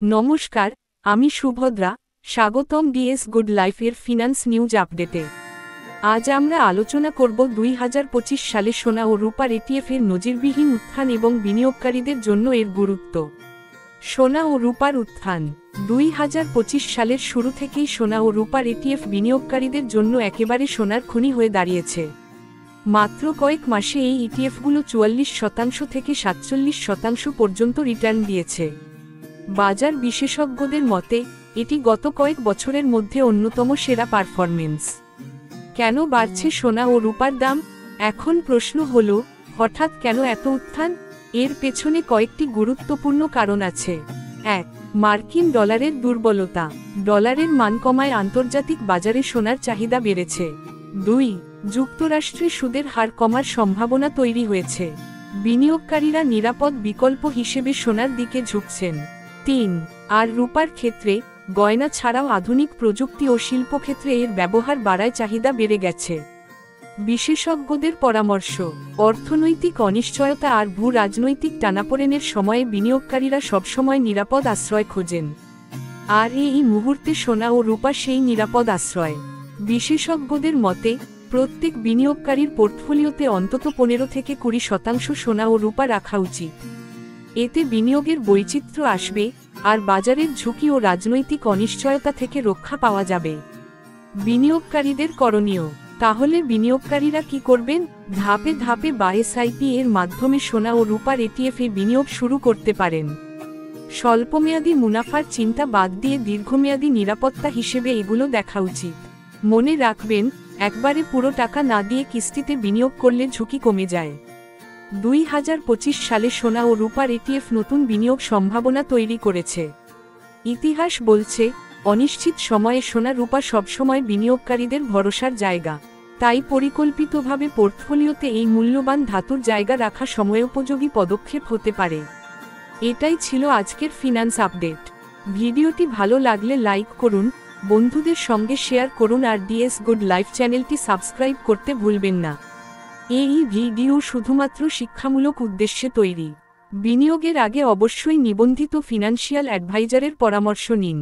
নমস্কার, আমি সুভদ্রা। স্বাগতম ডিএস গুড লাইফের ফিনান্স নিউজ আপডেটে। আজ আমরা আলোচনা করব 2025 সালে সোনা ও রূপার এটিএফের নজিরবিহীন উত্থান এবং বিনিয়োগকারীদের জন্য এর গুরুত্ব। সোনা ও রূপার উত্থান। 2025 সালের শুরু থেকেই সোনা ও রূপার এটিএফ বিনিয়োগকারীদের জন্য একেবারে সোনার খনি হয়ে দাঁড়িয়েছে। মাত্র কয়েক মাসে এই ইটিএফগুলো 44% থেকে 47% পর্যন্ত রিটার্ন দিয়েছে। বাজার বিশেষজ্ঞদের মতে এটি গত কয়েক বছরের মধ্যে অন্যতম সেরা পারফরমেন্স। কেন বাড়ছে সোনা ও রূপার দাম? এখন প্রশ্ন হল, হঠাৎ কেন এত উত্থান? এর পেছনে কয়েকটি গুরুত্বপূর্ণ কারণ আছে। 1. মার্কিন ডলারের দুর্বলতা। ডলারের মান কমায় আন্তর্জাতিক বাজারে সোনার চাহিদা বেড়েছে। 2. যুক্তরাষ্ট্রে সুদের হার কমার সম্ভাবনা তৈরি হয়েছে। বিনিয়োগকারীরা নিরাপদ বিকল্প হিসেবে সোনার দিকে ঝুঁকছেন। 3. আর রূপার ক্ষেত্রে গয়না ছাড়াও আধুনিক প্রযুক্তি ও শিল্পক্ষেত্রে এর ব্যবহার বাড়ায় চাহিদা বেড়ে গেছে। বিশেষজ্ঞদের পরামর্শ: অর্থনৈতিক অনিশ্চয়তা আর ভূ রাজনৈতিক টানাপোড়েনের সময়ে বিনিয়োগকারীরা সবসময় নিরাপদ আশ্রয় খোঁজেন। আর এই মুহূর্তে সোনা ও রূপা সেই নিরাপদ আশ্রয়। বিশেষজ্ঞদের মতে প্রত্যেক বিনিয়োগকারীর পোর্টফোলিওতে অন্তত 15 থেকে 20% সোনা ও রূপা রাখা উচিত। এতে বিনিয়োগের বৈচিত্র্য আসবে আর বাজারের ঝুঁকি ও রাজনৈতিক অনিশ্চয়তা থেকে রক্ষা পাওয়া যাবে। বিনিয়োগকারীদের করণীয়: তাহলে বিনিয়োগকারীরা কি করবেন? ধাপে ধাপে বা এসআইপি এর মাধ্যমে সোনা ও রূপার এটিএফে বিনিয়োগ শুরু করতে পারেন। স্বল্পমেয়াদী মুনাফার চিন্তা বাদ দিয়ে দীর্ঘমেয়াদী নিরাপত্তা হিসেবে এগুলো দেখা উচিত। মনে রাখবেন, একবারে পুরো টাকা না দিয়ে কিস্তিতে বিনিয়োগ করলে ঝুঁকি কমে যায়। 2025 সালে সোনা ও রূপার এটিএফ নতুন বিনিয়োগ সম্ভাবনা তৈরি করেছে। ইতিহাস বলছে, অনিশ্চিত সময়ে সোনা রূপা সবসময় বিনিয়োগকারীদের ভরসার জায়গা। তাই পরিকল্পিতভাবে পোর্টফোলিওতে এই মূল্যবান ধাতুর জায়গা রাখা সময়োপযোগী পদক্ষেপ হতে পারে। এটাই ছিল আজকের ফিনান্স আপডেট। ভিডিওটি ভালো লাগলে লাইক করুন, বন্ধুদের সঙ্গে শেয়ার করুন আর ডিএস গুড লাইফ চ্যানেলটি সাবস্ক্রাইব করতে ভুলবেন না। এই ভিডিও শুধুমাত্র শিক্ষামূলক উদ্দেশ্যে তৈরি। বিনিয়োগের আগে অবশ্যই নিবন্ধিত ফিনান্সিয়াল অ্যাডভাইজারের পরামর্শ নিন।